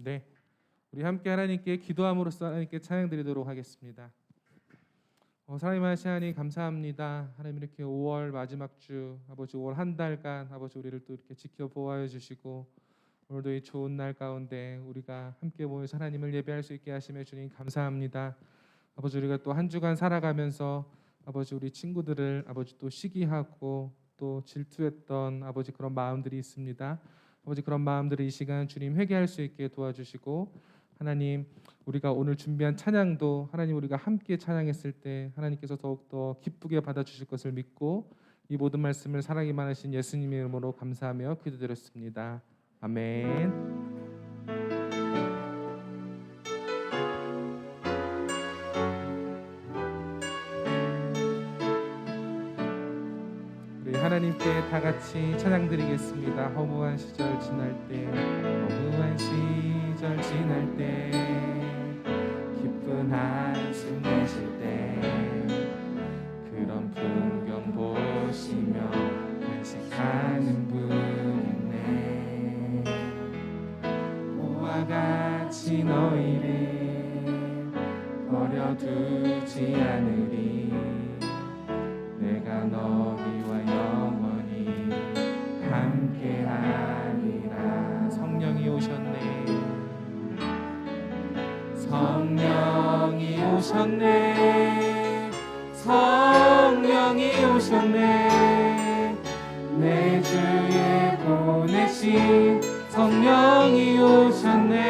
네, 우리 함께 하나님께 기도함으로써 하나님께 찬양드리도록 하겠습니다. 사랑의 하나님 감사합니다. 하나님 이렇게 5월 마지막 주 아버지 5월 한 달간 아버지 우리를 또 이렇게 지켜보아 주시고 오늘도 이 좋은 날 가운데 우리가 함께 모여서 하나님을 예배할 수 있게 하심에 주님 감사합니다. 아버지 우리가 또 한 주간 살아가면서 아버지 우리 친구들을 아버지 또 시기하고 또 질투했던 아버지 그런 마음들이 있습니다. 아버지 그런 마음들을 이 시간 주님 회개할 수 있게 도와주시고 하나님 우리가 오늘 준비한 찬양도 하나님 우리가 함께 찬양했을 때 하나님께서 더욱더 기쁘게 받아주실 것을 믿고 이 모든 말씀을 사랑이 많으신 예수님의 이름으로 감사하며 기도드렸습니다. 아멘. 우리 하나님께 다 같이 찬양드리겠습니다. 허무한 시절 지날 때 허무한 시절 지날 때 기쁜 한숨 내쉴 때 그런 풍경 보시며 간식하는 분 있네. 모와 같이 너희를 버려두지 않으리. 내가 너희와 영원히 함께하리라. 성령이 오셨네. 성령이 오셨네. 성령이 오셨네. 내 주에 보내신 성령이 오셨네.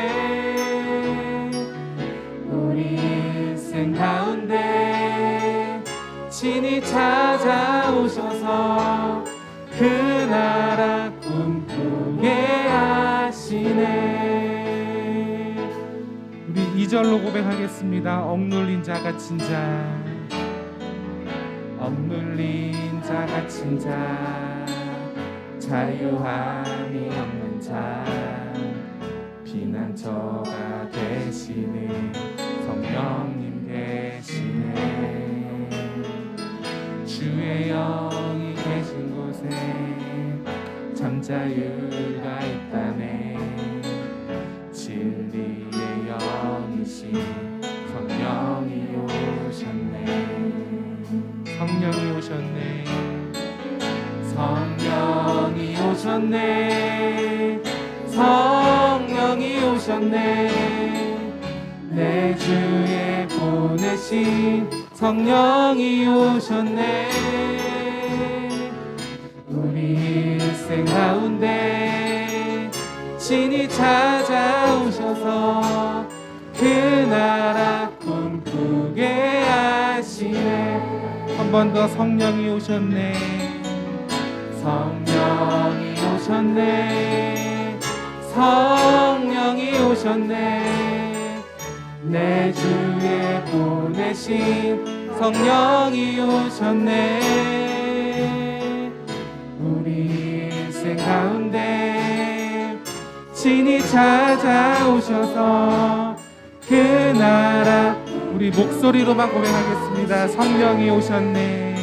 우리 일생 가운데 친히 찾아오셔서 그 나라 꿈꾸게 하시네. 우리 2절로 고백하겠습니다. 억눌린 자 갇힌 자 억눌린 자 갇힌 자 자유함이 없는 자 피난처가 되시는 성령님 계시네. 주의 영이 계신 곳에 잠자유가 있다네. 진리의 영이신 성령이 오셨네. 성령이 오셨네. 성령이 오셨네. 성령이 오셨네. 내 주에 보내신 성령이 오셨네. 우리 일생 가운데 친히 찾아오셔서 그 나라 꿈꾸게 하시네. 한 번 더 성령이 오셨네. 성령이 오셨네. 성령이 오셨네. 내 주에 보내신 성령이 오셨네. 우리 일생 가운데 친히 찾아오셔서 그 나라 우리 목소리로만 고백하겠습니다. 성령이 오셨네.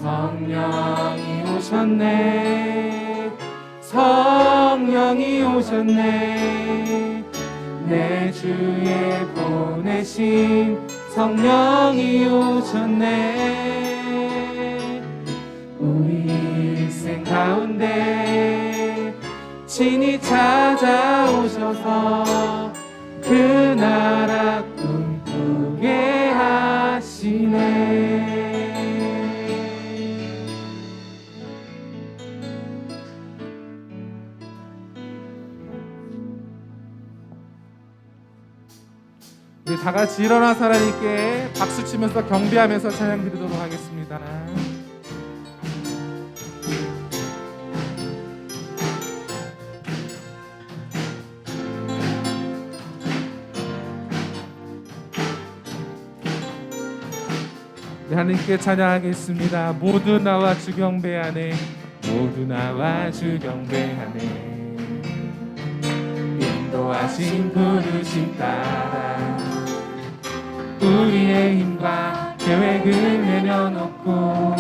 성령이 오셨네. 성령이 오셨네. 내 주에 보내신 성령이 오셨네. 우리 일생 가운데 친히 찾아오셔서 그 나라 꿈꾸게 하시네. 우리 다 같이 일어나서 하나님께 박수 치면서 경배하면서 찬양 드리도록 하겠습니다. 하나님께 찬양하겠습니다. 모두 나와 주 경배하네. 모두 나와 주 경배하네. 인도하신 부르심 따라 우리의 힘과 계획을 내려놓고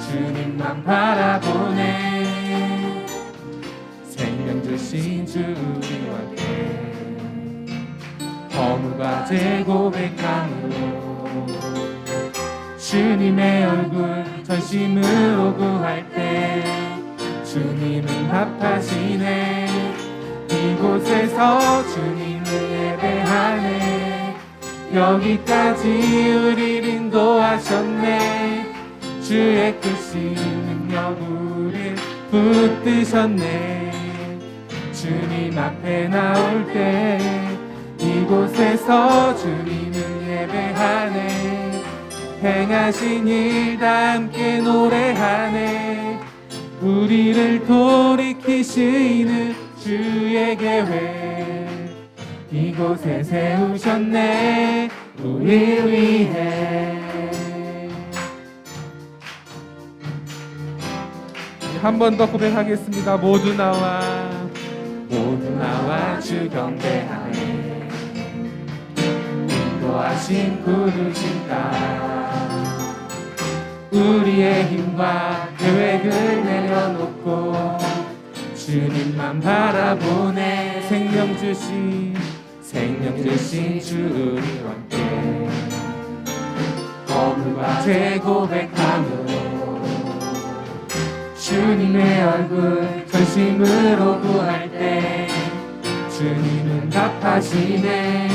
주님만 바라보네. 생명 주신 크신 주 우리와 함께 허물과 죄 고백함으로 주님의 얼굴 전심으로 구할 때 주님은 답하시네. 이곳에서 주님을 예배하네. 여기까지 우리를 인도하셨네. 주의 크신 능력 우릴 붙드셨네. 주님 앞에 나올 때 이곳에서 주님을 예배하네. 행하신 일 다 함께 노래하네. 우리를 돌이키시는 주의 계획 이곳에 세우셨네. 우릴 위해. 한 번 더 고백하겠습니다. 모두 나와 주 경배하네. 인도하신 부르신 땅 우리의 힘과 계획을 내려놓고 주님만 바라보네. 생명 주신 주 우리와 함께 허물과 죄 고백함으로 주님의 얼굴 전심으로 구할 때 주님은 답하시네.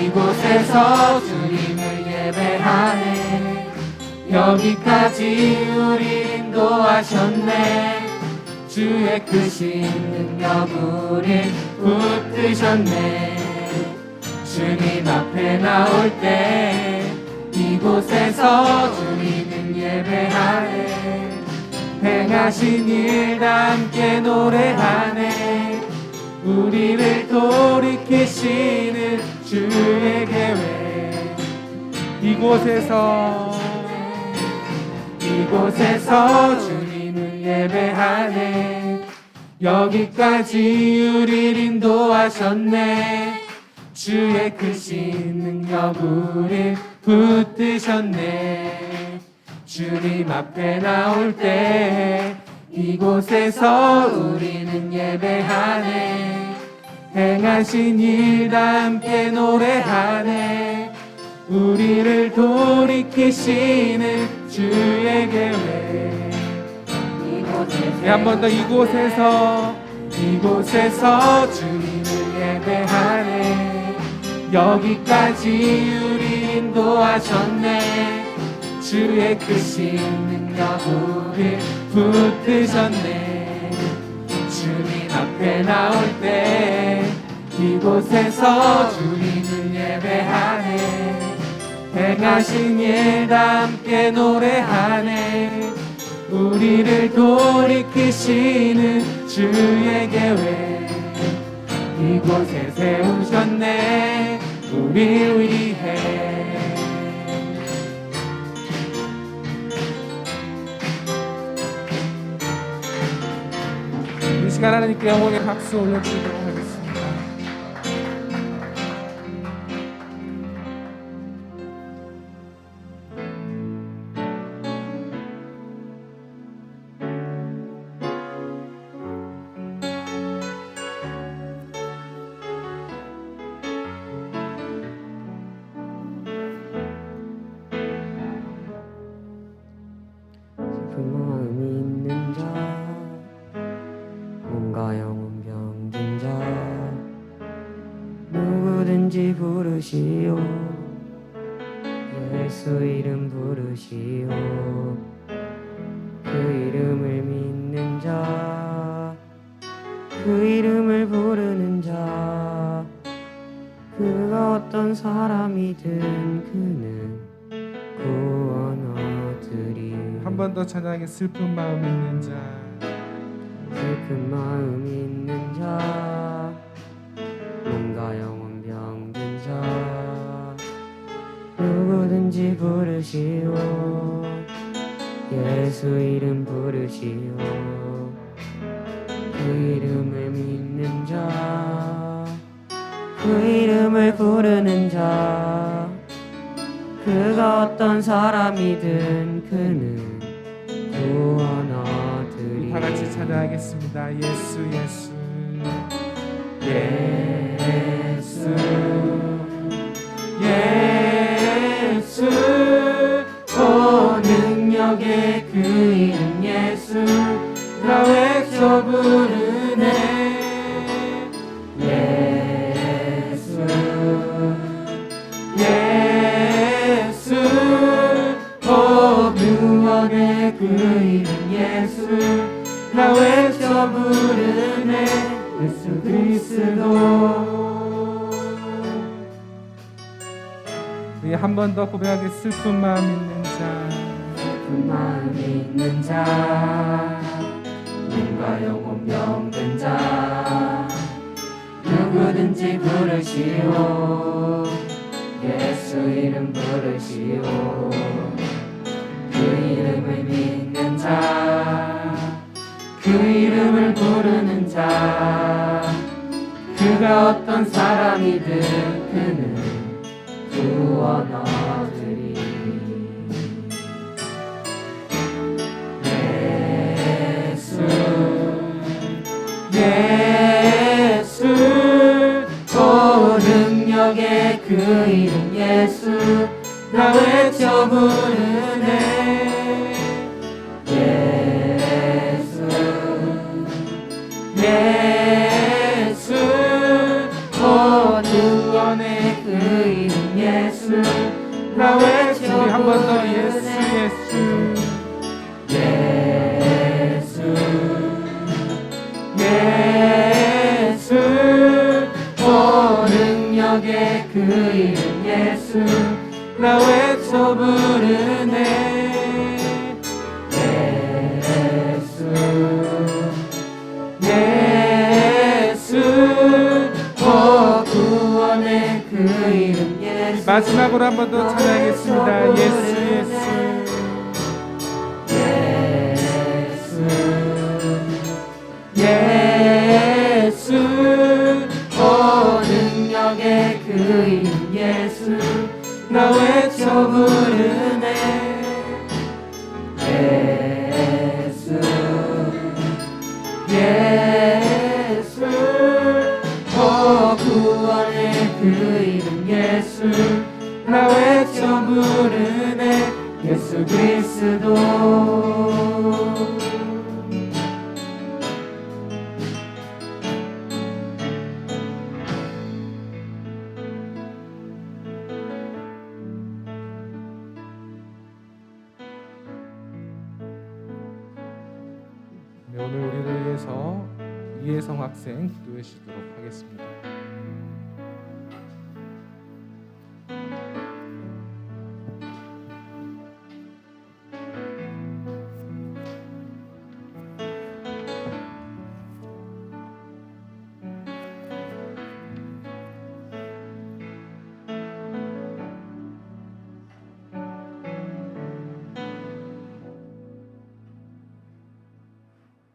이곳에서 주님을 예배하네. 여기까지 우리 인도하셨네. 주의 크신 능력 우릴 붙드셨네. 주님 앞에 나올 때 이곳에서 주님은 예배하네. 행하신 일 다 함께 노래하네. 우리를 돌이키시는 주의 계획 이곳에서 주님을 예배하네. 여기까지 우릴 인도하셨네. 주의 크신 능력 우릴 붙드셨네. 주님 앞에 나올 때 이곳에서 우리는 예배하네. 행하신 일 다 함께 노래하네. 우리를 돌이키시는 주의 계획 한 번 더 이곳에서 주님을 예배하네. 여기까지 우리 인도하셨네. 주의 크신 능력 우릴 붙드셨네. 주님 앞에 나올 때 이곳에서 주님을 예배하네. 행하신 일 다 함께 노래하네. 우리를 돌이키시는 주의 계획 이곳에 세우셨네. 우릴 위해. 이 시간 하나님께 영광의 박수 올려드리도록 하겠습니다. 슬픈 마음 있는 자 몸과 영혼 병든 자 누구든지 부르시오. 예수 이름 부르시오. 그 이름을 믿는 자, 그 이름을 부르는 자, 그가 어떤 사람이든 그는 구원 얻으리. 한 번 더 찬양하게. 슬픈 마음 있는 자, 슬픈 마음 있는 자, 몸과 영혼 병든 자, 누구든지 부르시오. 예수 이름 부르시오. 그 이름을 믿는 자, 그 이름을 부르는 자, 그가 어떤 사람이든 그는 구원 얻으리. 다 같이 찬양하겠습니다. 예수 예수 예수 예수 오 능력의 그 이름 예수 나 외쳐 부르네 예수 예수 오 구원의 그 이름 예수 나 외쳐 부르네 예수 그리스도 우리 한 번 더 고백하게 슬픈 마음 있는 자 슬픈 마음 있는 자 눈과 영혼 병든 자 누구든지 부르시오 예수 이름 부르시오 그 이름을 믿는 자 그 이름을 부르는 자 그가 어떤 사람이든 그는 구원 얻으리 예수 예수 오 능력의 그 이름 예수 나 외쳐 부르네 예수 예수 오 능력의 그 이름 예수 나 외쳐 우리 한 번 더 부르네 예수 예수 예수 예수 오 능력의 그 이름 예수 나 외쳐 부르네 예수 예수 오 구원의 그 이름 예수 마지막으로 한 번 더 찬양하겠습니다. 예수 예수 오 능력의 그 이름 예수 나 외쳐 부르네 예수 예수 오 구원의 그 이름 예수 나 외쳐 부르네 예수 그리스도 네, 오늘 우리를 위해서 이혜성 학생 기도해 주도록 하겠습니다.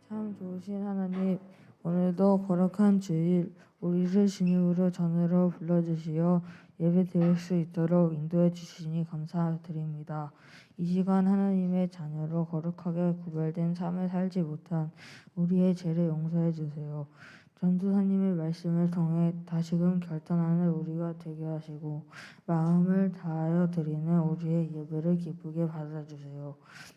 참 좋으신 하나님, 오늘도 거룩한 주일 우리를 주님으로 전으로 불러주시어 예배 드릴 수 있도록 인도해 주시니 감사드립니다. 이 시간 하나님의 자녀로 거룩하게 구별된 삶을 살지 못한 우리의 죄를 용서해 주세요. 전도사님의 말씀을 통해 다시금 결단하는 우리가 되게 하시고 마음을 다하여 드리는 우리의 예배를 기쁘게 받아주세요.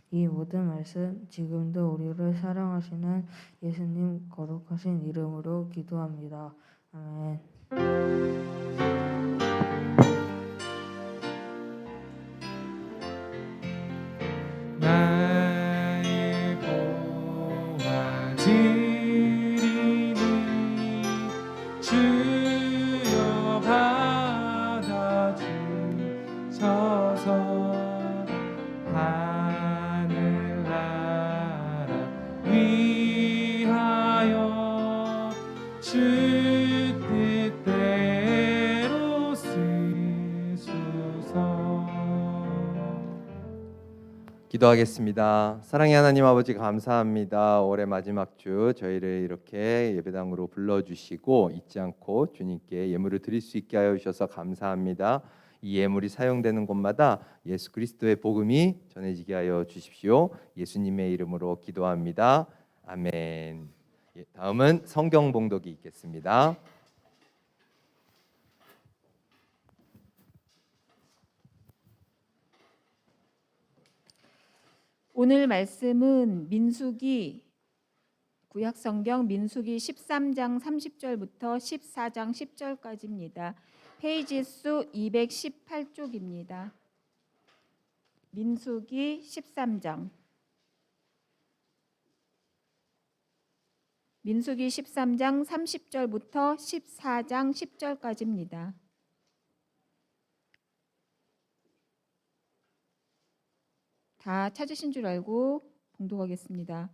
이 모든 말씀 지금도 우리를 사랑하시는 예수님 거룩하신 이름으로 기도합니다. 아멘. 나의 보화 드리니 주여 받아주셔서 하늘나라 위하여 주 뜻대로 쓰소서. 기도하겠습니다. 사랑의 하나님 아버지 감사합니다. 올해 마지막 주 저희를 이렇게 예배당으로 불러주시고 잊지 않고 주님께 예물을 드릴 수 있게 하여 주셔서 감사합니다. 이 예물이 사용되는 곳마다 예수 그리스도의 복음이 전해지게 하여 주십시오. 예수님의 이름으로 기도합니다. 아멘. 다음은 성경 봉독이 있겠습니다. 오늘 말씀은 민수기 구약성경 민수기 13장 30절부터 14장 10절까지입니다. 페이지 수 218쪽입니다. 민수기 13장 30절부터 14장 10절까지입니다. 다 찾으신 줄 알고 봉독하겠습니다.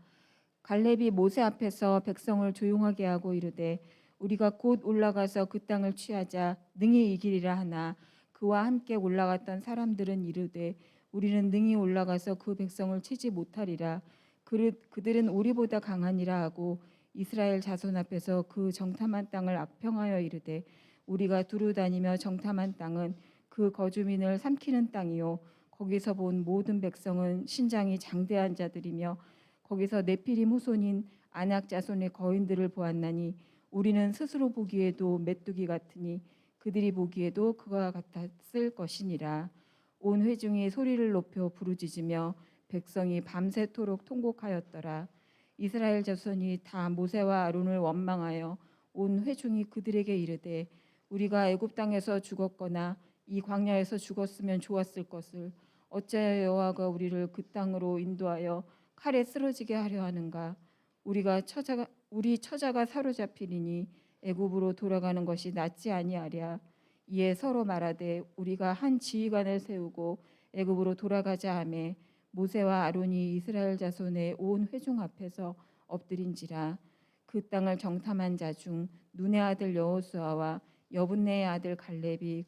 갈렙이 모세 앞에서 백성을 조용하게 하고 이르되 우리가 곧 올라가서 그 땅을 취하자 능히 이기리라 하나 그와 함께 올라갔던 사람들은 이르되 우리는 능히 올라가서 그 백성을 치지 못하리라. 그들은 우리보다 강하니라 하고 이스라엘 자손 앞에서 그 정탐한 땅을 악평하여 이르되 우리가 두루 다니며 정탐한 땅은 그 거주민을 삼키는 땅이요 거기서 본 모든 백성은 신장이 장대한 자들이며 거기서 네피림 후손인 아낙 자손의 거인들을 보았나니 우리는 스스로 보기에도 메뚜기 같으니 그들이 보기에도 그와 같았을 것이니라. 온 회중이 소리를 높여 부르짖으며 백성이 밤새도록 통곡하였더라. 이스라엘 자손이 다 모세와 아론을 원망하여 온 회중이 그들에게 이르되 우리가 애굽 땅에서 죽었거나 이 광야에서 죽었으면 좋았을 것을 어찌하여 여호와가 우리를 그 땅으로 인도하여 칼에 쓰러지게 하려 하는가. 우리 처자가 사로잡히리니 애굽으로 돌아가는 것이 낫지 아니하랴. 이에 서로 말하되 우리가 한 지휘관을 세우고 애굽으로 돌아가자 하매 모세와 아론이 이스라엘 자손의 온 회중 앞에서 엎드린지라. 그 땅을 정탐한 자 중 눈의 아들 여호수아와 여분네의 아들 갈렙이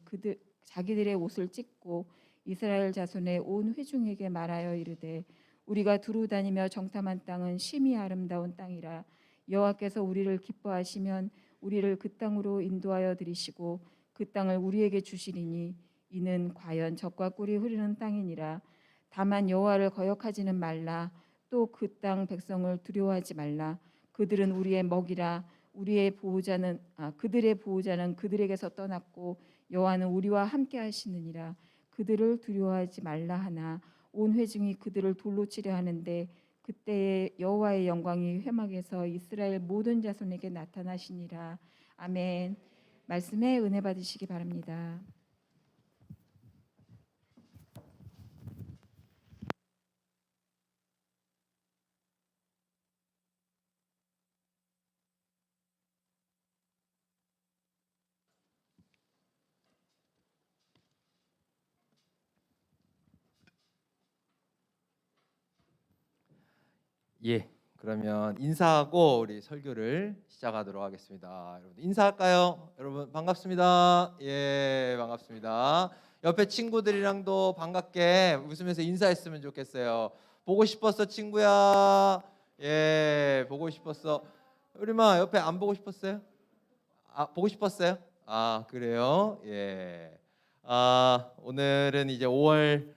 자기들의 옷을 찢고 이스라엘 자손의 온 회중에게 말하여 이르되 우리가 두루 다니며 정탐한 땅은 심히 아름다운 땅이라. 여호와께서 우리를 기뻐하시면 우리를 그 땅으로 인도하여 들이시고 그 땅을 우리에게 주시리니 이는 과연 젖과 꿀이 흐르는 땅이니라. 다만 여호와를 거역하지는 말라. 또 그 땅 백성을 두려워하지 말라. 그들은 우리의 먹이라. 그들의 보호자는 그들에게서 떠났고 여호와는 우리와 함께 하시느니라. 그들을 두려워하지 말라 하나 온 회중이 그들을 돌로 치려 하는데 그때에 여호와의 영광이 회막에서 이스라엘 모든 자손에게 나타나시니라. 아멘. 말씀에 은혜 받으시기 바랍니다. 예, 그러면 인사하고 우리 설교를 시작하도록 하겠습니다. 여러분 인사할까요? 여러분 반갑습니다. 예, 반갑습니다. 옆에 친구들이랑도 반갑게 웃으면서 인사했으면 좋겠어요. 보고 싶었어 친구야. 예, 보고 싶었어. 우리마 옆에 안 보고 싶었어요? 아, 보고 싶었어요? 아, 그래요? 예. 오늘은 이제 5월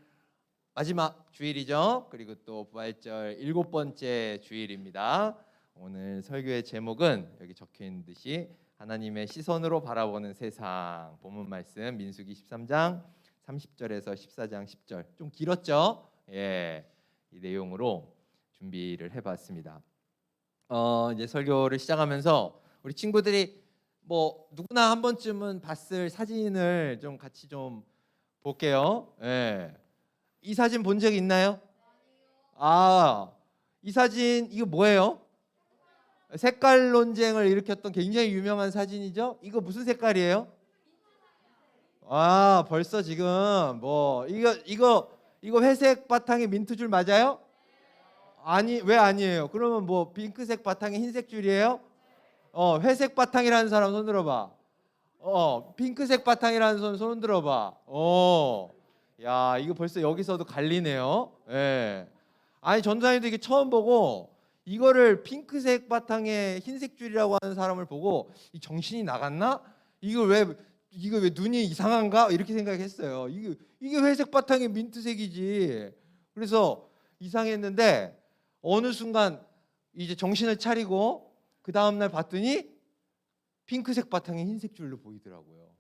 마지막 주일이죠. 그리고 또 부활절 7번째 주일입니다. 오늘 설교의 제목은 여기 적혀 있는 듯이 하나님의 시선으로 바라보는 세상. 본문 말씀 민수기 13장 30절에서 14장 10절. 좀 길었죠? 예. 이 내용으로 준비를 해봤습니다. 이제 설교를 시작하면서 우리 친구들이 뭐 누구나 한 번쯤은 봤을 사진을 좀 같이 좀 볼게요. 예. 이 사진 본 적 있나요? 이 사진 이거 뭐예요? 색깔 논쟁을 일으켰던 굉장히 유명한 사진이죠. 이거 무슨 색깔이에요? 벌써 지금 뭐 이거 회색 바탕에 민트줄 맞아요? 아니, 왜 아니에요? 그러면 뭐 핑크색 바탕에 흰색 줄이에요? 회색 바탕이라는 사람 손 들어봐. 핑크색 바탕이라는 손 들어봐. 야, 이거 벌써 여기서도 갈리네요. 예. 아니, 전도사님도 이게 처음 보고 이거를 핑크색 바탕에 흰색 줄이라고 하는 사람을 보고 이 정신이 나갔나? 이거 왜 눈이 이상한가? 이렇게 생각했어요. 이게 회색 바탕에 민트색이지. 그래서 이상했는데 어느 순간 이제 정신을 차리고 그 다음 날 봤더니 핑크색 바탕에 흰색 줄로 보이더라고요.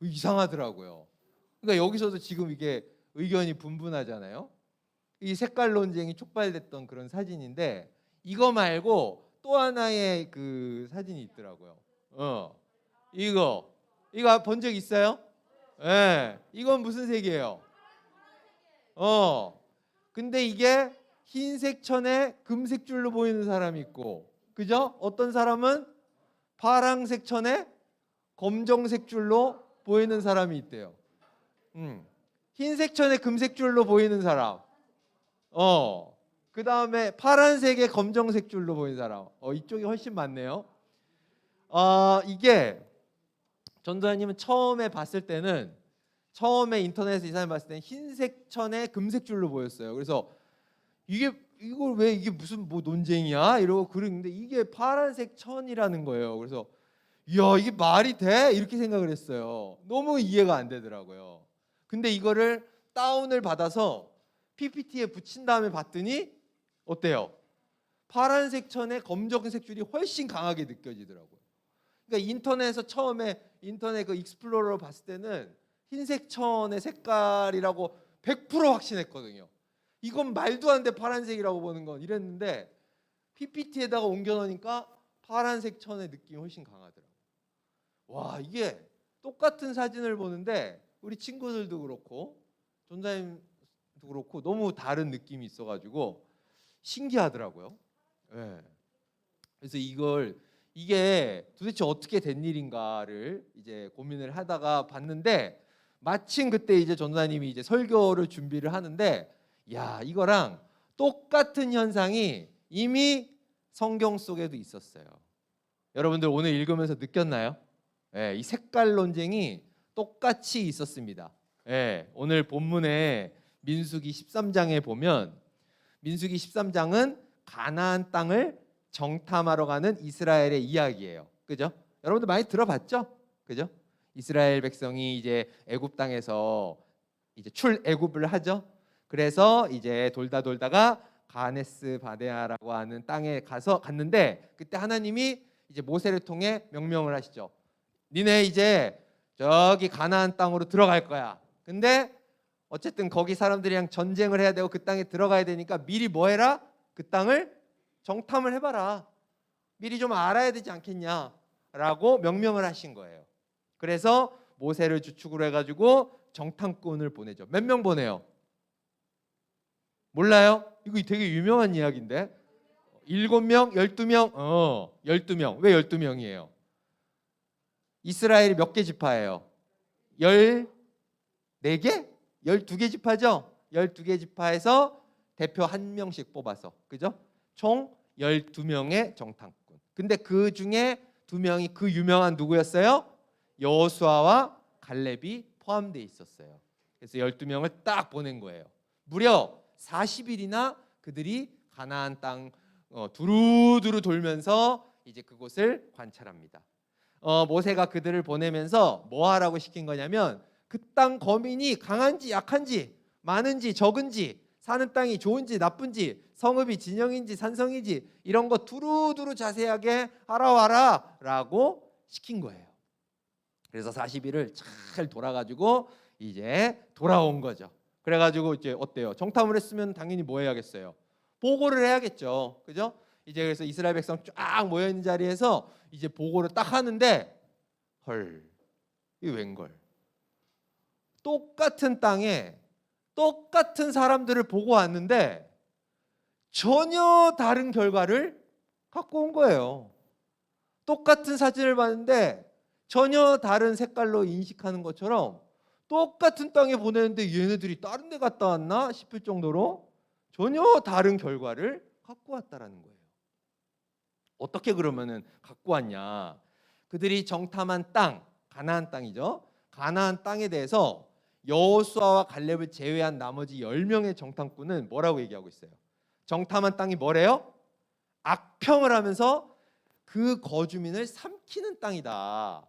이상하더라고요. 그러니까 여기서도 지금 이게 의견이 분분하잖아요. 이 색깔 논쟁이 촉발됐던 그런 사진인데 이거 말고 또 하나의 그 사진이 있더라고요. 이거 본 적 있어요? 예. 이건 무슨 색이에요? 근데 이게 흰색 천에 금색 줄로 보이는 사람이 있고, 그죠? 어떤 사람은 파랑색 천에 검정색 줄로 보이는 사람이 있대요. 흰색 천에 금색 줄로 보이는 사람. 그 다음에 파란색에 검정색 줄로 보이는 사람. 이쪽이 훨씬 많네요. 이게 전도사님은 처음에 봤을 때는 처음에 인터넷에서 이 사람 봤을 때는 흰색 천에 금색 줄로 보였어요. 그래서 이걸 왜 이게 무슨 뭐 논쟁이야? 이러고 그러는데 이게 파란색 천이라는 거예요. 그래서 이야 이게 말이 돼? 이렇게 생각을 했어요. 너무 이해가 안 되더라고요. 근데 이거를 다운을 받아서 PPT에 붙인 다음에 봤더니 어때요? 파란색 천에 검정색 줄이 훨씬 강하게 느껴지더라고요. 그러니까 인터넷에서 처음에 인터넷 그 익스플로러로 봤을 때는 흰색 천의 색깔이라고 100% 확신했거든요. 이건 말도 안 돼 파란색이라고 보는 건 이랬는데 PPT에다가 옮겨 놓으니까 파란색 천의 느낌이 훨씬 강하더라고요. 와 이게 똑같은 사진을 보는데 우리 친구들도 그렇고 전사님도 그렇고 너무 다른 느낌이 있어가지고 신기하더라고요. 네. 그래서 이게 도대체 어떻게 된 일인가를 이제 고민을 하다가 봤는데 마침 그때 이제 전도사님이 이제 설교를 준비를 하는데 야 이거랑 똑같은 현상이 이미 성경 속에도 있었어요. 여러분들 오늘 읽으면서 느꼈나요? 예, 이 색깔 논쟁이 똑같이 있었습니다. 예, 오늘 본문에 민수기 13장에 보면 민수기 13장은 가나안 땅을 정탐하러 가는 이스라엘의 이야기예요. 그죠? 여러분들 많이 들어봤죠? 그죠? 이스라엘 백성이 이제 애굽 땅에서 이제 출애굽을 하죠. 그래서 이제 돌다가 가네스 바네아라고 하는 땅에 갔는데 그때 하나님이 이제 모세를 통해 명령을 하시죠. 니네 이제 저기 가나안 땅으로 들어갈 거야. 근데 어쨌든 거기 사람들이랑 전쟁을 해야 되고 그 땅에 들어가야 되니까 미리 뭐 해라? 그 땅을 정탐을 해봐라. 미리 좀 알아야 되지 않겠냐라고 명령을 하신 거예요. 그래서 모세를 주축으로 해가지고 정탐꾼을 보내죠. 몇 명 보내요? 몰라요? 이거 되게 유명한 이야기인데 7명? 12명? 12명. 왜 12명이에요? 이스라엘이 몇 개 지파예요? 14개? 12개 지파죠? 12개 지파에서 대표 1명씩 뽑아서 그죠? 총 12명의 정탐꾼. 근데 그 중에 2명이 그 유명한 누구였어요? 여호수아와 갈렙이 포함되어 있었어요. 그래서 12명을 딱 보낸 거예요. 무려 40일이나 그들이 가나안 땅 두루두루 돌면서 이제 그곳을 관찰합니다. 모세가 그들을 보내면서 뭐 하라고 시킨 거냐면 그 땅 거민이 강한지 약한지 많은지 적은지 사는 땅이 좋은지 나쁜지 성읍이 진영인지 산성인지 이런 거 두루두루 자세하게 알아와라 라고 시킨 거예요. 그래서 40일을 잘 돌아가지고 이제 돌아온 거죠. 그래가지고 이제 어때요? 정탐을 했으면 당연히 뭐 해야겠어요? 보고를 해야겠죠. 그죠? 이제 그래서 이스라엘 백성 쫙 모여 있는 자리에서 이제 보고를 딱 하는데 헐, 이 웬걸? 똑같은 땅에 똑같은 사람들을 보고 왔는데 전혀 다른 결과를 갖고 온 거예요. 똑같은 사진을 봤는데 전혀 다른 색깔로 인식하는 것처럼 똑같은 땅에 보내는데 얘네들이 다른 데 갔다 왔나 싶을 정도로 전혀 다른 결과를 갖고 왔다라는 거예요. 어떻게 그러면은 갖고 왔냐? 그들이 정탐한 땅, 가나안 땅이죠. 가나안 땅에 대해서 여호수아와 갈렙을 제외한 나머지 10명의 정탐꾼은 뭐라고 얘기하고 있어요? 정탐한 땅이 뭐래요? 악평을 하면서 그 거주민을 삼키는 땅이다.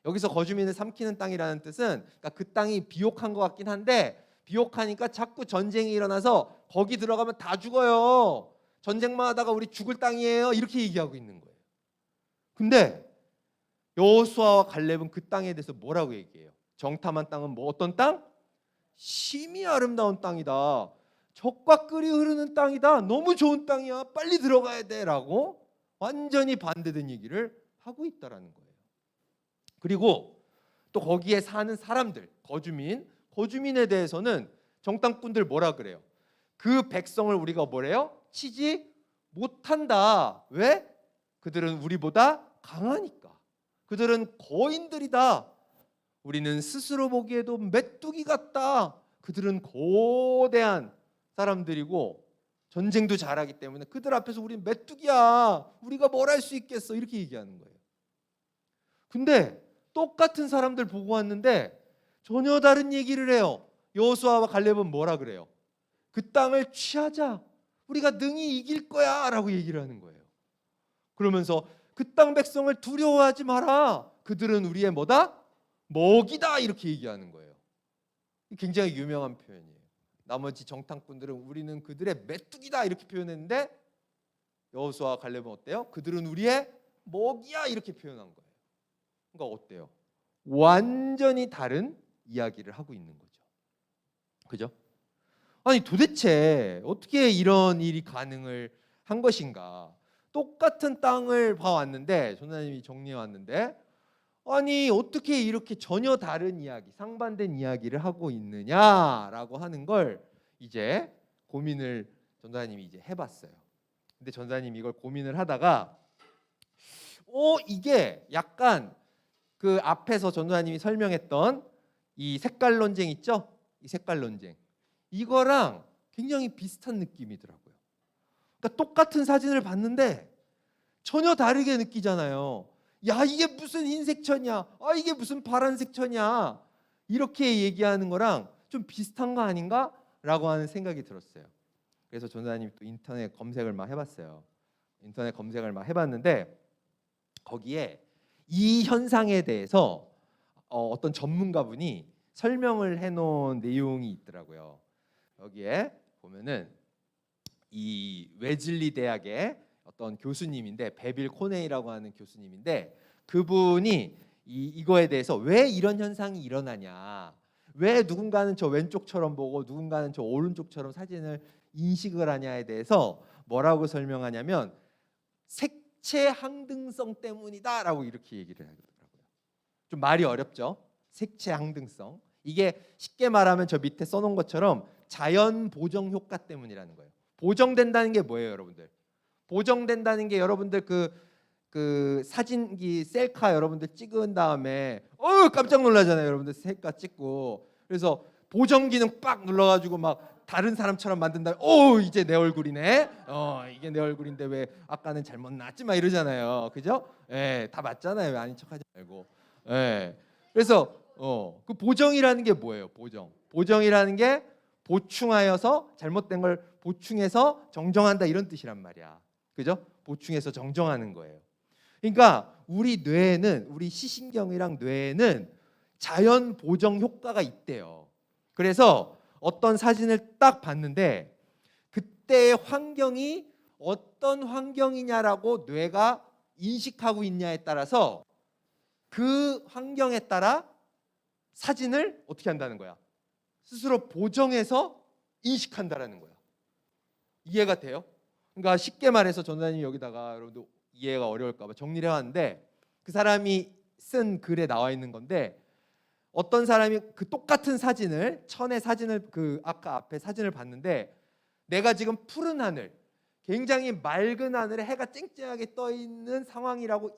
여기서 거주민을 삼키는 땅이라는 뜻은 그러니까 그 땅이 비옥한 것 같긴 한데 비옥하니까 자꾸 전쟁이 일어나서 거기 들어가면 다 죽어요. 전쟁만 하다가 우리 죽을 땅이에요. 이렇게 얘기하고 있는 거예요. 근데 여호수아와 갈렙은 그 땅에 대해서 뭐라고 얘기해요? 정탐한 땅은 뭐 어떤 땅? 심히 아름다운 땅이다. 젖과 꿀이 흐르는 땅이다. 너무 좋은 땅이야. 빨리 들어가야 돼라고 완전히 반대된 얘기를 하고 있다라는 거예요. 그리고 또 거기에 사는 사람들, 거주민에 대해서는 정탐꾼들 뭐라 그래요? 그 백성을 우리가 뭐래요? 치지 못한다. 왜? 그들은 우리보다 강하니까. 그들은 거인들이다. 우리는 스스로 보기에도 메뚜기 같다. 그들은 거대한 사람들이고 전쟁도 잘하기 때문에 그들 앞에서 우리는 메뚜기야. 우리가 뭘 할 수 있겠어. 이렇게 얘기하는 거예요. 근데 똑같은 사람들 보고 왔는데 전혀 다른 얘기를 해요. 여호수아와 갈렙은 뭐라 그래요? 그 땅을 취하자. 우리가 능히 이길 거야 라고 얘기를 하는 거예요. 그러면서 그 땅 백성을 두려워하지 마라. 그들은 우리의 뭐다? 먹이다. 이렇게 얘기하는 거예요. 굉장히 유명한 표현이에요. 나머지 정탐꾼들은 우리는 그들의 메뚜기다 이렇게 표현했는데 여호수아와 갈렙은 어때요? 그들은 우리의 먹이야 이렇게 표현한 거예요. 그러니까 어때요? 완전히 다른 이야기를 하고 있는 거죠. 그죠? 아니 도대체 어떻게 이런 일이 가능을 한 것인가? 똑같은 땅을 봐왔는데 전하님이 정리해 왔는데 아니 어떻게 이렇게 전혀 다른 이야기, 상반된 이야기를 하고 있느냐라고 하는 걸 이제 고민을 전사님이 이제 해봤어요. 근데 전사님이 이걸 고민을 하다가 이게 약간 그 앞에서 전도사님이 설명했던 이 색깔 논쟁 있죠? 이 색깔 논쟁 이거랑 굉장히 비슷한 느낌이더라고요. 그러니까 똑같은 사진을 봤는데 전혀 다르게 느끼잖아요. 야 이게 무슨 흰색 천이야? 이게 무슨 파란색 천이야? 이렇게 얘기하는 거랑 좀 비슷한 거 아닌가? 라고 하는 생각이 들었어요. 그래서 전도사님이 또 인터넷 검색을 막 해봤어요. 인터넷 검색을 막 해봤는데 거기에 이 현상에 대해서 어떤 전문가분이 설명을 해놓은 내용이 있더라고요. 여기에 보면은 이 웨즐리 대학의 어떤 교수님인데 베빌 코네이라고 하는 교수님인데 그분이 이거에 대해서 왜 이런 현상이 일어나냐, 왜 누군가는 저 왼쪽처럼 보고 누군가는 저 오른쪽처럼 사진을 인식을 하냐에 대해서 뭐라고 설명하냐면 색채 항등성 때문이다라고 이렇게 얘기를 하더라고요. 좀 말이 어렵죠? 색채 항등성. 이게 쉽게 말하면 저 밑에 써놓은 것처럼 자연 보정 효과 때문이라는 거예요. 보정된다는 게 뭐예요, 여러분들? 보정된다는 게 여러분들 그 사진기 셀카 여러분들 찍은 다음에 깜짝 놀라잖아요, 여러분들 셀카 찍고. 그래서 보정 기능 빡 눌러가지고 막 다른 사람처럼 만든 다음에 이제 내 얼굴이네. 이게 내 얼굴인데 왜 아까는 잘못 나왔지 막 이러잖아요, 그죠? 예, 다 맞잖아요. 왜 아닌 척하지 말고. 예. 그래서 그 보정이라는 게 뭐예요? 보정이라는 게 보충하여서 잘못된 걸 보충해서 정정한다 이런 뜻이란 말이야. 그죠? 보충해서 정정하는 거예요. 그러니까 우리 뇌에는, 우리 시신경이랑 뇌에는 자연 보정 효과가 있대요. 그래서 어떤 사진을 딱 봤는데 그때의 환경이 어떤 환경이냐라고 뇌가 인식하고 있냐에 따라서 그 환경에 따라 사진을 어떻게 한다는 거야? 스스로 보정해서 인식한다라는 거야. 이해가 돼요? 그러니까 쉽게 말해서 전도사님이 여기다가 여러분들 이해가 어려울까 봐 정리를 해왔는데 그 사람이 쓴 글에 나와 있는 건데 어떤 사람이 그 똑같은 사진을 천의 사진을 그 아까 앞에 사진을 봤는데 내가 지금 푸른 하늘 굉장히 맑은 하늘에 해가 쨍쨍하게 떠 있는 상황이라고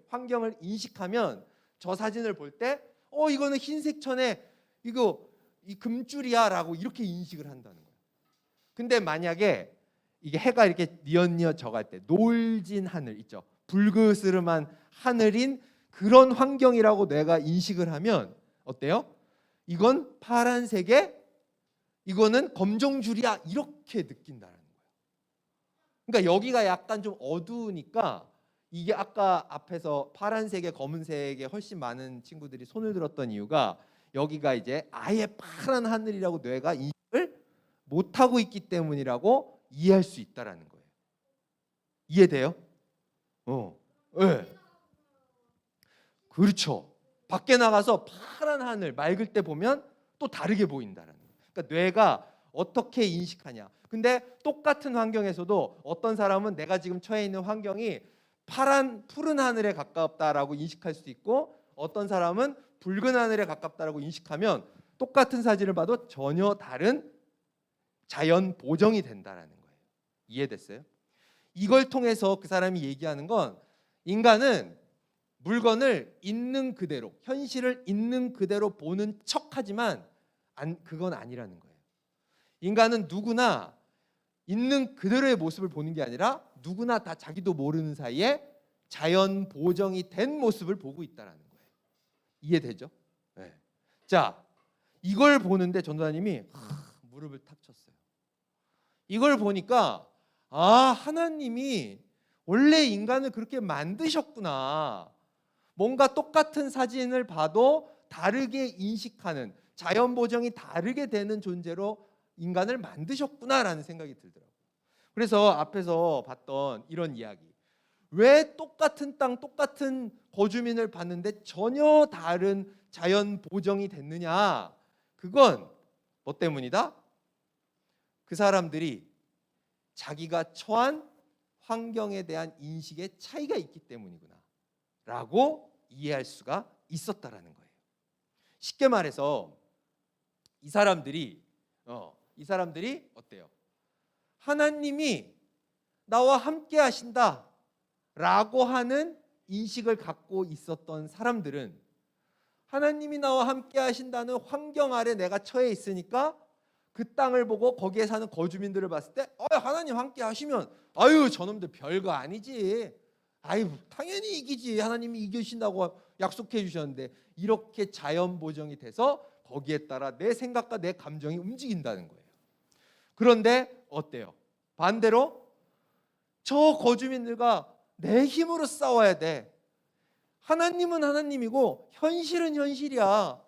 환경을 인식하면 저 사진을 볼 때 이거는 흰색 천에 이거 이 금줄이야라고 이렇게 인식을 한다는 거예요. 근데 만약에 이게 해가 이렇게 뉘엿뉘엿 져갈 때 노을진 하늘 있죠. 불그스름한 하늘인 그런 환경이라고 내가 인식을 하면 어때요? 이건 파란색에 이거는 검정줄이야 이렇게 느낀다는 거예요. 그러니까 여기가 약간 좀 어두우니까 이게 아까 앞에서 파란색에 검은색에 훨씬 많은 친구들이 손을 들었던 이유가 여기가 이제 아예 파란 하늘이라고 뇌가 인식을 못하고 있기 때문이라고 이해할 수 있다라는 거예요. 이해돼요? 네. 그렇죠. 밖에 나가서 파란 하늘 맑을 때 보면 또 다르게 보인다라는 거예요. 그러니까 뇌가 어떻게 인식하냐. 근데 똑같은 환경에서도 어떤 사람은 내가 지금 처해 있는 환경이 푸른 하늘에 가깝다라고 인식할 수 있고, 어떤 사람은 붉은 하늘에 가깝다라고 인식하면 똑같은 사진을 봐도 전혀 다른 자연 보정이 된다라는 거예요. 이해됐어요? 이걸 통해서 그 사람이 얘기하는 건, 인간은 물건을 있는 그대로, 현실을 있는 그대로 보는 척하지만 그건 아니라는 거예요. 인간은 누구나 있는 그대로의 모습을 보는 게 아니라 누구나 다 자기도 모르는 사이에 자연 보정이 된 모습을 보고 있다라는 거예요. 이해되죠? 네. 자, 이걸 보는데 전도사님이 무릎을 탁 쳤어요. 이걸 보니까 하나님이 원래 인간을 그렇게 만드셨구나. 뭔가 똑같은 사진을 봐도 다르게 인식하는, 자연 보정이 다르게 되는 존재로 인간을 만드셨구나라는 생각이 들더라고요. 그래서 앞에서 봤던 이런 이야기, 왜 똑같은 땅, 똑같은 거주민을 봤는데 전혀 다른 자연 보정이 됐느냐? 그건 뭐 때문이다? 그 사람들이 자기가 처한 환경에 대한 인식의 차이가 있기 때문이구나 라고 이해할 수가 있었다라는 거예요. 쉽게 말해서 이 사람들이 어때요? 하나님이 나와 함께 하신다 라고 하는 인식을 갖고 있었던 사람들은, 하나님이 나와 함께 하신다는 환경 아래 내가 처해 있으니까 그 땅을 보고 거기에 사는 거주민들을 봤을 때 하나님 함께 하시면 저놈들 별거 아니지, 당연히 이기지, 하나님이 이기신다고 약속해 주셨는데, 이렇게 자연 보정이 돼서 거기에 따라 내 생각과 내 감정이 움직인다는 거예요. 그런데 어때요? 반대로 저 거주민들과 내 힘으로 싸워야 돼. 하나님은 하나님이고 현실은 현실이야.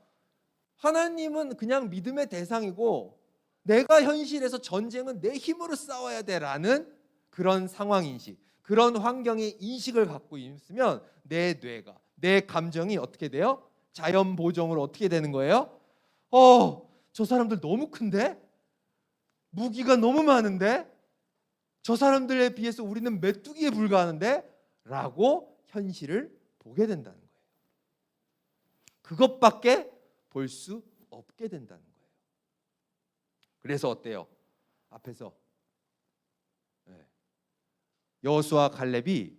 하나님은 그냥 믿음의 대상이고 내가 현실에서 전쟁은 내 힘으로 싸워야 돼라는 그런 상황인식, 그런 환경의 인식을 갖고 있으면 내 뇌가, 내 감정이 어떻게 돼요? 자연 보정으로 어떻게 되는 거예요? 저 사람들 너무 큰데? 무기가 너무 많은데? 저 사람들에 비해서 우리는 메뚜기에 불과하는데? 라고 현실을 보게 된다는 거예요. 그것밖에 볼 수 없게 된다는 거예요. 그래서 어때요? 앞에서 여호수아 갈렙이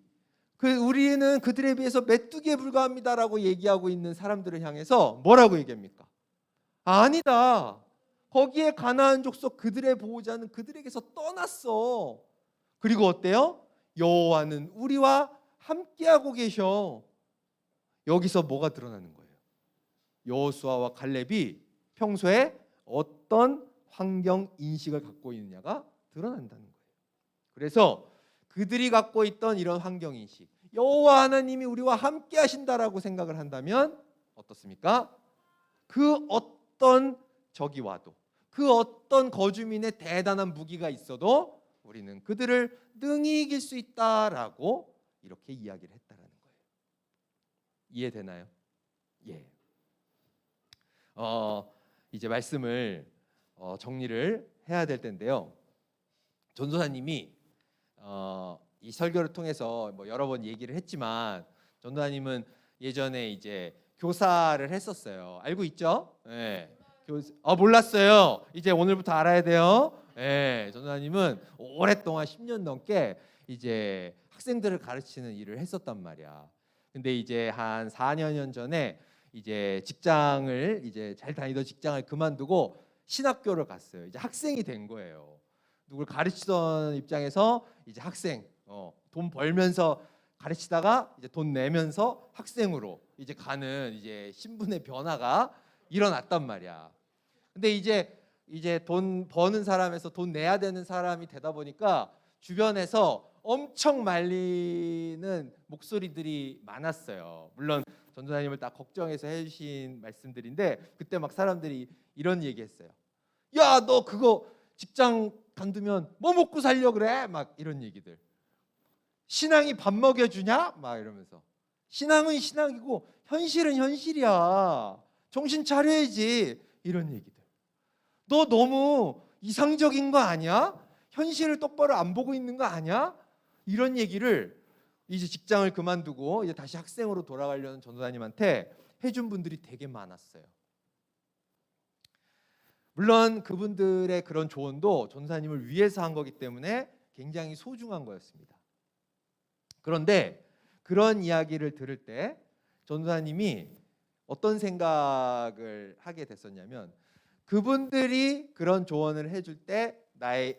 우리는 그들에 비해서 메뚜기에 불과합니다라고 얘기하고 있는 사람들을 향해서 뭐라고 얘기합니까? 아니다. 거기에 가나안 족속 그들의 보호자는 그들에게서 떠났어. 그리고 어때요? 여호와는 우리와 함께하고 계셔. 여기서 뭐가 드러나는 거예요? 여호수아와 갈렙이 평소에 어떤 환경 인식을 갖고 있느냐가 드러난다는 거예요. 그래서 그들이 갖고 있던 이런 환경 인식, 여호와 하나님이 우리와 함께 하신다라고 생각을 한다면 어떻습니까? 그 어떤 적이 와도, 그 어떤 거주민의 대단한 무기가 있어도 우리는 그들을 능히 이길 수 있다라고 이렇게 이야기를 했다라는 거예요. 이해되나요? 예. 이제 말씀을 정리를 해야 될 텐데요. 전도사님이 이 설교를 통해서 여러 번 얘기를 했지만, 전도사님은 예전에 이제 교사를 했었어요. 알고 있죠? 네. 몰랐어요. 이제 오늘부터 알아야 돼요. 네. 전도사님은 오랫동안 10년 넘게 이제 학생들을 가르치는 일을 했었단 말이야. 근데 이제 한 4년 전에 이제 직장을, 이제 잘 다니던 직장을 그만두고 신학교를 갔어요. 이제 학생이 된 거예요. 누굴 가르치던 입장에서 이제 학생, 돈 벌면서 가르치다가 이제 돈 내면서 학생으로 이제 가는 이제 신분의 변화가 일어났단 말이야. 근데 이제 돈 버는 사람에서 돈 내야 되는 사람이 되다 보니까 주변에서 엄청 말리는 목소리들이 많았어요. 물론 전도사님을 딱 걱정해서 해주신 말씀들인데, 그때 막 사람들이 이런 얘기했어요. 야, 너 그거 직장 간두면 뭐 먹고 살려 그래? 막 이런 얘기들. 신앙이 밥 먹여주냐? 막 이러면서. 신앙은 신앙이고 현실은 현실이야. 정신 차려야지. 이런 얘기들. 너 너무 이상적인 거 아니야? 현실을 똑바로 안 보고 있는 거 아니야? 이런 얘기를 이제 직장을 그만두고 이제 다시 학생으로 돌아가려는 전도사님한테 해준 분들이 되게 많았어요. 물론 그분들의 그런 조언도 전도사님을 위해서 한 거기 때문에 굉장히 소중한 거였습니다. 그런데 그런 이야기를 들을 때 전도사님이 어떤 생각을 하게 됐었냐면, 그분들이 그런 조언을 해줄 때 나의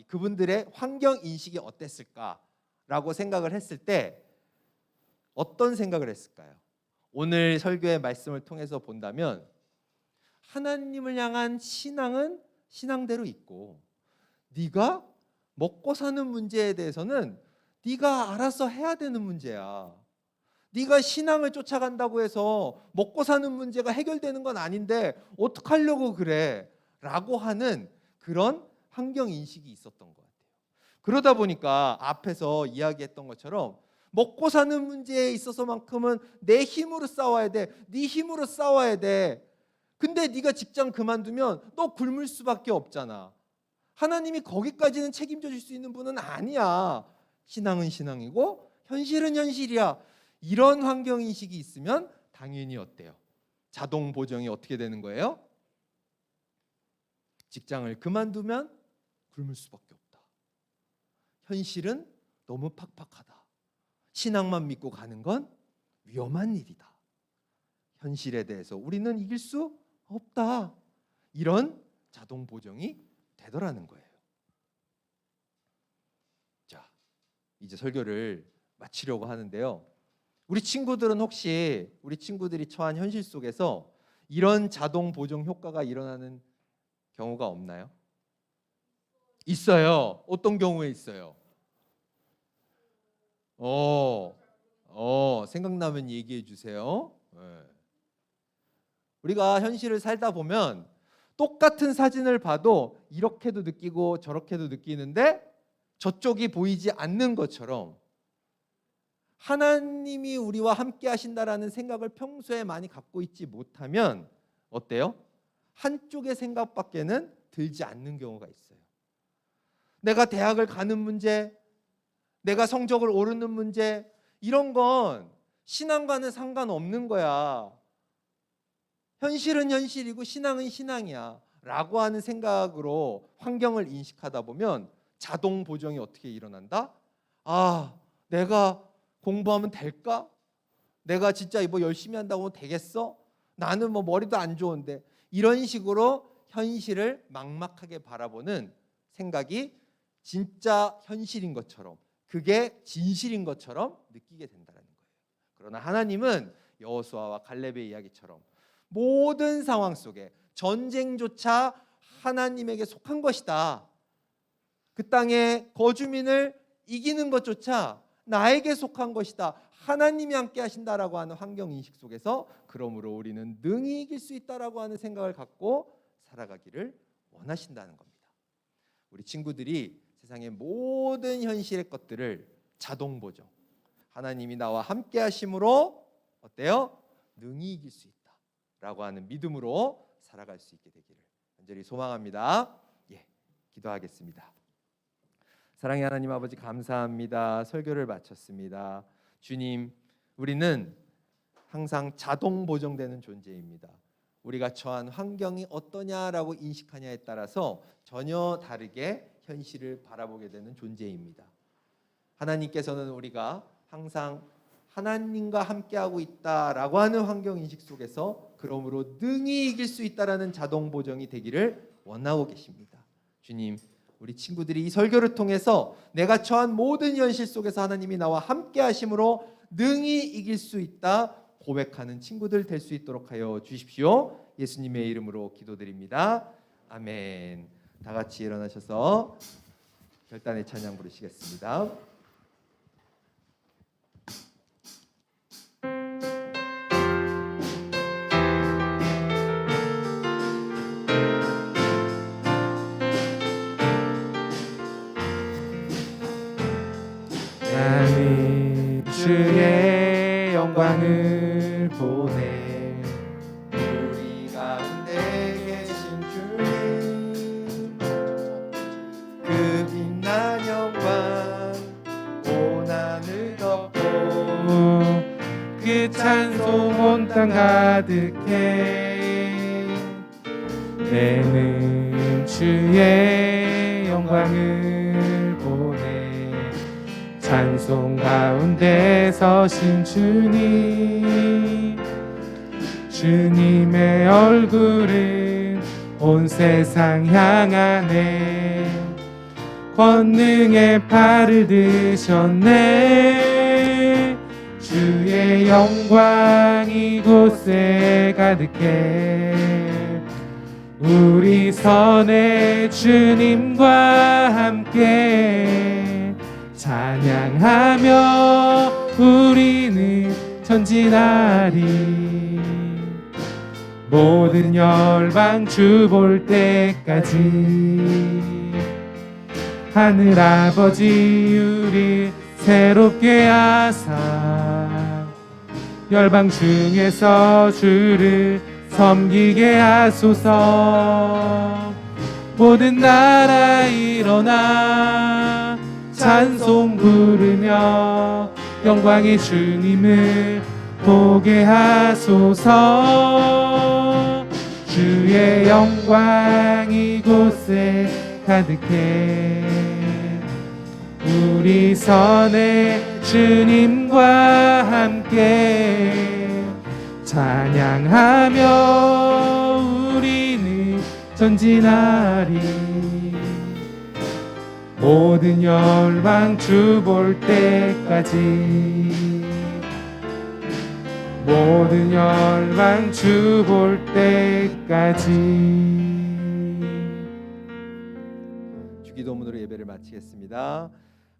그분들의 환경 인식이 어땠을까라고 생각을 했을 때 어떤 생각을 했을까요? 오늘 설교의 말씀을 통해서 본다면 하나님을 향한 신앙은 신앙대로 있고, 네가 먹고 사는 문제에 대해서는 네가 알아서 해야 되는 문제야. 네가 신앙을 쫓아간다고 해서 먹고 사는 문제가 해결되는 건 아닌데 어떡하려고 그래? 라고 하는 그런 환경 인식이 있었던 것 같아요. 그러다 보니까 앞에서 이야기했던 것처럼 먹고 사는 문제에 있어서만큼은 내 힘으로 싸워야 돼. 네 힘으로 싸워야 돼. 근데 네가 직장 그만두면 또 굶을 수밖에 없잖아. 하나님이 거기까지는 책임져 줄 수 있는 분은 아니야. 신앙은 신앙이고 현실은 현실이야. 이런 환경 인식이 있으면 당연히 어때요? 자동 보정이 어떻게 되는 거예요? 직장을 그만두면 굶을 수밖에 없다. 현실은 너무 팍팍하다. 신앙만 믿고 가는 건 위험한 일이다. 현실에 대해서 우리는 이길 수 없다. 이런 자동 보정이 되더라는 거예요. 자, 이제 설교를 마치려고 하는데요. 우리 친구들은 혹시 우리 친구들이 처한 현실 속에서 이런 자동 보정 효과가 일어나는 경우가 없나요? 있어요. 어떤 경우에 있어요? 생각나면 얘기해 주세요. 네. 우리가 현실을 살다 보면 똑같은 사진을 봐도 이렇게도 느끼고 저렇게도 느끼는데 저쪽이 보이지 않는 것처럼 하나님이 우리와 함께 하신다라는 생각을 평소에 많이 갖고 있지 못하면 어때요? 한쪽의 생각밖에는 들지 않는 경우가 있어요. 내가 대학을 가는 문제, 내가 성적을 오르는 문제, 이런 건 신앙과는 상관없는 거야. 현실은 현실이고 신앙은 신앙이야 라고 하는 생각으로 환경을 인식하다 보면 자동 보정이 어떻게 일어난다? 내가 공부하면 될까? 내가 진짜 뭐 열심히 한다고 하면 되겠어? 나는 뭐 머리도 안 좋은데, 이런 식으로 현실을 막막하게 바라보는 생각이 진짜 현실인 것처럼, 그게 진실인 것처럼 느끼게 된다는 거예요. 그러나 하나님은 여호수아와 갈렙의 이야기처럼 모든 상황 속에 전쟁조차 하나님에게 속한 것이다. 그 땅의 거주민을 이기는 것조차 나에게 속한 것이다. 하나님이 함께 하신다라고 하는 환경 인식 속에서 그러므로 우리는 능히 이길 수 있다라고 하는 생각을 갖고 살아가기를 원하신다는 겁니다. 우리 친구들이 세상의 모든 현실의 것들을 자동 보정, 하나님이 나와 함께 하심으로 어때요? 능히 이길 수 있다라고 하는 믿음으로 살아갈 수 있게 되기를 간절히 소망합니다. 기도하겠습니다. 사랑의 하나님 아버지, 감사합니다. 설교를 마쳤습니다. 주님, 우리는 항상 자동 보정되는 존재입니다. 우리가 처한 환경이 어떠냐라고 인식하냐에 따라서 전혀 다르게 현실을 바라보게 되는 존재입니다. 하나님께서는 우리가 항상 하나님과 함께하고 있다라고 하는 환경 인식 속에서 그러므로 능히 이길 수 있다라는 자동 보정이 되기를 원하고 계십니다. 주님, 우리 친구들이 이 설교를 통해서 내가 처한 모든 현실 속에서 하나님이 나와 함께 하심으로 능히 이길 수 있다 고백하는 친구들 될 수 있도록 하여 주십시오. 예수님의 이름으로 기도드립니다. 아멘. 다 같이 일어나셔서 결단의 찬양 부르시겠습니다. 나는 주의 영광을 보내 우리 가운데 계신 주님 그 찬송 온 땅 가득해. 내는 주의 영광을 보내. 찬송 가운데 서신 주님, 주님의 얼굴은 온 세상 향하네. 권능의 팔을 드셨네. 주의 영광 이곳에 가득해. 우리 선의 주님과 함께 찬양하며 우리는 전진하리. 모든 열방 주 볼 때까지 하늘 아버지 우리 새롭게 하사 열방 중에서 주를 섬기게 하소서. 모든 나라 일어나 찬송 부르며 영광의 주님을 보게 하소서. 주의 영광 이곳에 가득해. 우리 선의 주님과 함께 찬양하며 우리는 전진하리. 모든 열방 주 볼 때까지. 모든 열방 주 볼 때까지. 주기도문으로 예배를 마치겠습니다.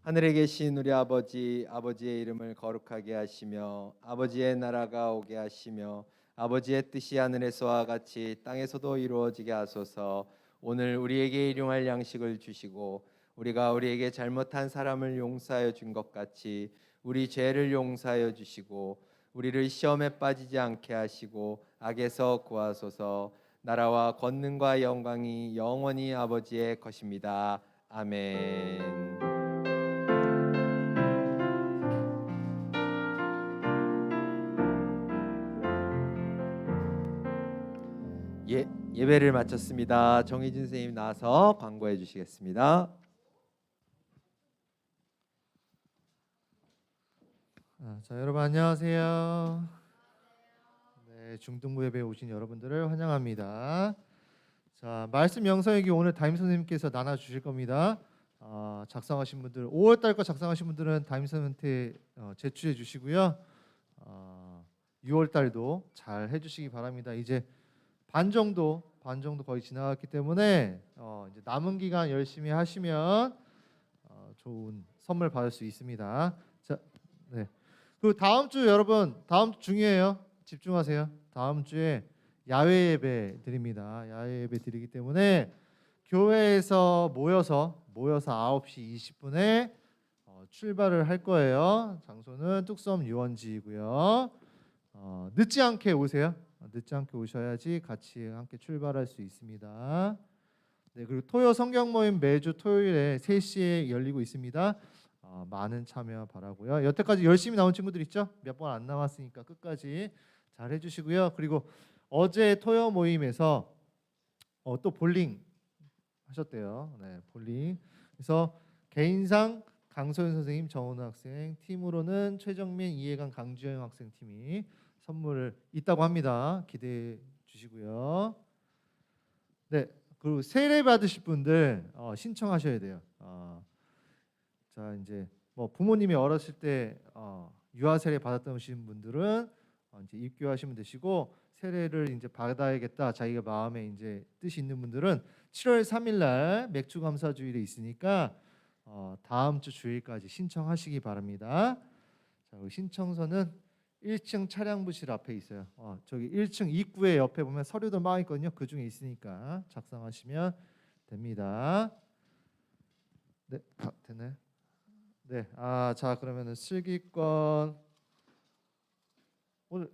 하늘에 계신 우리 아버지, 아버지의 이름을 거룩하게 하시며 아버지의 나라가 오게 하시며 아버지의 뜻이 하늘에서와 같이 땅에서도 이루어지게 하소서. 오늘 우리에게 일용할 양식을 주시고 우리가 우리에게 잘못한 사람을 용서하여 준 것 같이 우리 죄를 용서하여 주시고 우리를 시험에 빠지지 않게 하시고 악에서 구하소서. 나라와 권능과 영광이 영원히 아버지의 것입니다. 아멘. 예배를 마쳤습니다. 정희진 선생님 나와서 광고해 주시겠습니다. 자, 여러분 안녕하세요. 네, 중등부 예배에 오신 여러분들을 환영합니다. 자, 말씀 영상에게 오늘 담임 선생님께서 나눠 주실 겁니다. 작성하신 분들 5월 달 거 작성하신 분들은 담임 선생님한테 제출해 주시고요. 6월 달도 잘 해주시기 바랍니다. 이제 반 정도 거의 지나갔기 때문에 이제 남은 기간 열심히 하시면 좋은 선물 받을 수 있습니다. 자, 네. 그 다음 주 여러분 다음 주 중요해요. 집중하세요. 다음 주에 야외 예배 드립니다. 야외 예배 드리기 때문에 교회에서 모여서 9시 20분에 출발을 할 거예요. 장소는 뚝섬 유원지이고요. 늦지 않게 오세요. 늦지 않게 오셔야지 같이 함께 출발할 수 있습니다. 네, 그리고 토요 성경 모임 매주 토요일에 3시에 열리고 있습니다. 많은 참여 바라고요. 여태까지 열심히 나온 친구들 있죠? 몇 번 안 남았으니까 끝까지 잘 해주시고요. 그리고 어제 토요 모임에서 또 볼링 하셨대요. 네, 볼링. 그래서 개인상 강소연 선생님, 정은우 학생, 팀으로는 최정민, 이해강, 강주영 학생 팀이 선물 있다고 합니다. 기대해 주시고요. 네, 그리고 세례 받으실 분들 신청하셔야 돼요. 자, 이제 뭐 부모님이 어렸을 때 유아 세례 받았던 분들은 이제 입교하시면 되시고, 세례를 이제 받아야겠다 자기가 마음에 이제 뜻이 있는 분들은 7월 3일 날 맥주 감사 주일에 있으니까 다음 주 주일까지 신청하시기 바랍니다. 자, 신청서는 1층 차량부실 앞에 있어요. 저기 1층 입구에 옆에 보면 서류도 막 있거든요. 그 중에 있으니까 작성하시면 됩니다. 네, 됐나요? 네, 자 그러면은 슬기권 오늘